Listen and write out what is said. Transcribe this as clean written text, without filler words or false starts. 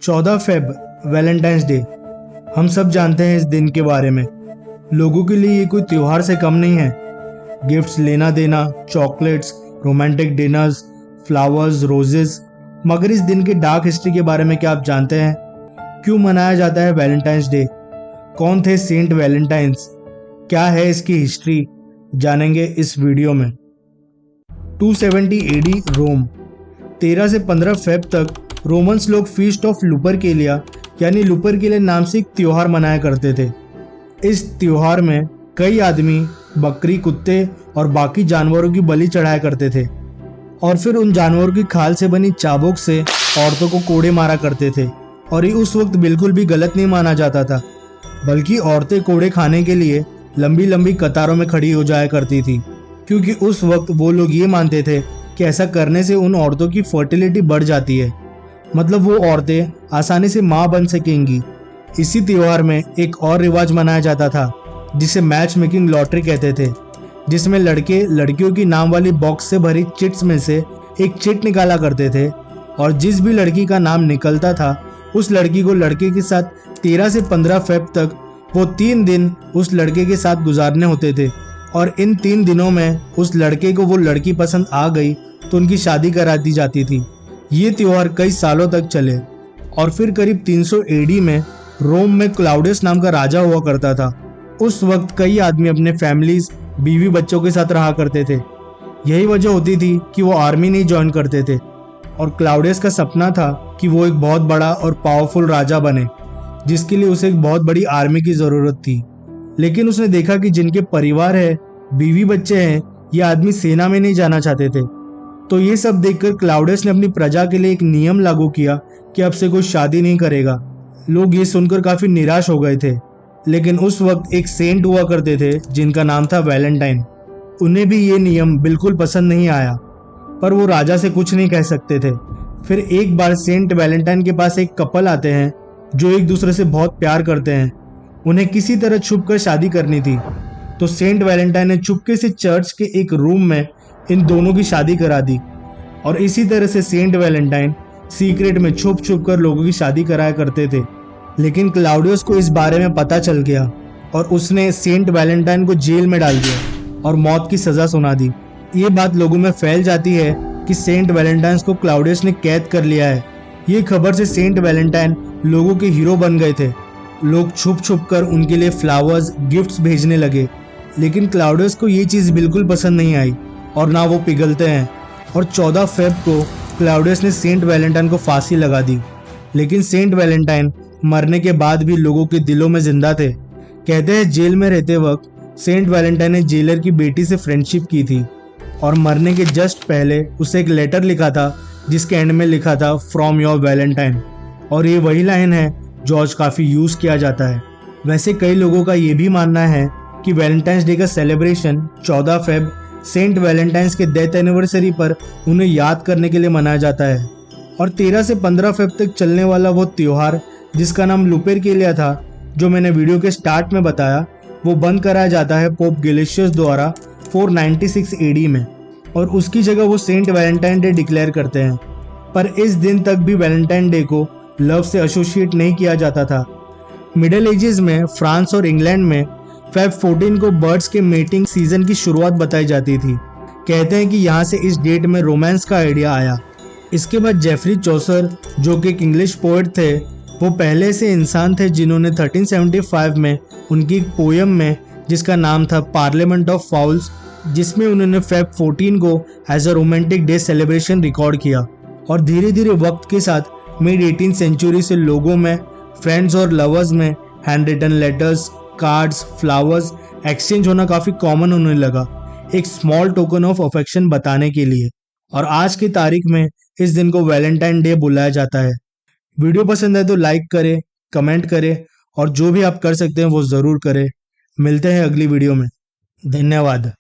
14 Feb Valentine's day. हम सब जानते हैं इस दिन के बारे में। लोगों के लिए ये कोई त्योहार से कम नहीं है। गिफ्ट्स लेना देना, chocolates, romantic dinners, flowers, roses. मगर इस दिन की डार्क हिस्ट्री के बारे में क्या आप जानते हैं? क्यों मनाया जाता है वैलेंटाइंस डे? कौन थे सेंट वैलेंटाइंस? क्या है इसकी हिस्ट्री? जानेंगे इस वीडियो में। 270 एडी रोम। 13 से 15 फेब तक रोमन्स लोग फीस्ट ऑफ लुपरकेलिया यानी लुपरकेलिया नाम से एक त्योहार मनाया करते थे। इस त्योहार में कई आदमी बकरी, कुत्ते और बाकी जानवरों की बलि चढ़ाया करते थे और फिर उन जानवरों की खाल से बनी चाबुक से औरतों को कोड़े मारा करते थे। और ये उस वक्त बिल्कुल भी गलत नहीं माना जाता था, बल्कि औरतें कोड़े खाने के लिए लंबी लंबी कतारों में खड़ी हो जाया करती थी, क्योंकि उस वक्त वो लोग ये मानते थे कि ऐसा करने से उन औरतों की फर्टिलिटी बढ़ जाती है, मतलब वो औरतें आसानी से माँ बन सकेंगी। इसी त्योहार में एक और रिवाज मनाया जाता था जिसे मैच मेकिंग लॉटरी कहते थे, जिसमें लड़के लड़कियों की नाम वाली बॉक्स से भरी चिट्स में से एक चिट निकाला करते थे और जिस भी लड़की का नाम निकलता था उस लड़की को लड़के के साथ 13 से 15 फेब तक वो 3 दिन उस लड़के के साथ गुजारने होते थे। और इन 3 दिनों में उस लड़के को वो लड़की पसंद आ गई तो उनकी शादी करा दी जाती थी। ये त्योहार कई सालों तक चले और फिर करीब 300 एडी में रोम में क्लाउडियस नाम का राजा हुआ करता था। उस वक्त कई आदमी अपने फैमिलीज, बीवी बच्चों के साथ रहा करते थे। यही वजह होती थी कि वो आर्मी नहीं ज्वाइन करते थे और क्लाउडियस का सपना था कि वो एक बहुत बड़ा और पावरफुल राजा बने, जिसके लिए उसे एक बहुत बड़ी आर्मी की जरूरत थी। लेकिन उसने देखा कि जिनके परिवार है, बीवी बच्चे हैं, ये आदमी सेना में नहीं जाना चाहते थे। तो ये सब देखकर क्लाउडियस ने अपनी प्रजा के लिए एक नियम लागू किया कि अब से कोई शादी नहीं करेगा। लोग ये सुनकर काफी निराश हो गए थे, लेकिन उस वक्त एक सेंट हुआ करते थे जिनका नाम था वैलेंटाइन। उन्हें भी ये नियम बिल्कुल पसंद नहीं आया, पर वो राजा से कुछ नहीं कह सकते थे। फिर एक बार सेंट वैलेंटाइन के पास एक कपल आते हैं जो एक दूसरे से बहुत प्यार करते हैं। उन्हें किसी तरह छुपकर शादी करनी थी, तो सेंट वैलेंटाइन ने चुपके से चर्च के एक रूम में इन दोनों की शादी करा दी। और इसी तरह से सेंट वैलेंटाइन सीक्रेट में छुप छुप कर लोगों की शादी कराया करते थे। लेकिन क्लाउडियस को इस बारे में पता चल गया और उसने सेंट वैलेंटाइन को जेल में डाल दिया और मौत की सजा सुना दी। ये बात लोगों में फैल जाती है कि सेंट वैलेंटाइन को क्लाउडियस ने कैद कर लिया है। ये खबर से सेंट वैलेंटाइन लोगों के हीरो बन गए थे। लोग छुप छुप कर उनके लिए फ्लावर्स, गिफ्ट्स भेजने लगे। लेकिन क्लाउडियस को ये चीज़ बिल्कुल पसंद नहीं आई और ना वो पिघलते हैं। और 14 फेब को क्लाउडियस ने सेंट वैलेंटाइन को फांसी लगा दी। लेकिन सेंट वैलेंटाइन मरने के बाद भी लोगों के दिलों में जिंदा थे। कहते हैं जेल में रहते वक्त सेंट वैलेंटाइन ने जेलर की बेटी से फ्रेंडशिप की थी और मरने के जस्ट पहले उसे एक लेटर लिखा था जिसके एंड में लिखा था फ्रॉम योर वैलेंटाइन। और ये वही लाइन है जो आज काफ़ी यूज़ किया जाता है। वैसे कई लोगों का ये भी मानना है कि वैलेंटाइंस डे का सेलिब्रेशन 14 फेब सेंट वैलेंटाइंस के डेथ एनिवर्सरी पर उन्हें याद करने के लिए मनाया जाता है। और 13 से 15 फेब तक चलने वाला वो त्योहार जिसका नाम लुपरकेलिया था, जो मैंने वीडियो के स्टार्ट में बताया, वो बंद कराया जाता है पोप गेलेशियस द्वारा 496 एडी में और उसकी जगह वो सेंट वैलेंटाइन डे डिक्लेयर करते हैं। पर इस दिन तक भी वैलेंटाइन डे को लव से एसोसिएट नहीं किया जाता था। मिडिल एजेस में फ्रांस और इंग्लैंड में फेब 14 को बर्ड्स के मेटिंग सीजन की शुरुआत बताई जाती थी। कहते हैं कि यहाँ से इस डेट में रोमांस का आइडिया आया। इसके बाद जेफरी चौसर, जो कि एक इंग्लिश पोएट थे, वो पहले से इंसान थे जिन्होंने 1375 में उनकी एक पोयम में जिसका नाम था पार्लियामेंट ऑफ फाउल्स, जिसमें उन्होंने फेब 14 को as a romantic day celebration record किया। और धीरे धीरे वक्त के साथ मिड 18th सेंचुरी से लोगों में, फ्रेंड्स और लवर्स में hand written letters, cards, flowers exchange होना काफ़ी कॉमन होने लगा, एक स्मॉल टोकन ऑफ अफेक्शन बताने के लिए। और आज की तारीख में इस दिन को वैलेंटाइन डे बुलाया जाता है। वीडियो पसंद है तो लाइक करें, कमेंट करें और जो भी आप कर सकते हैं वो ज़रूर करें। मिलते हैं अगली वीडियो में। धन्यवाद।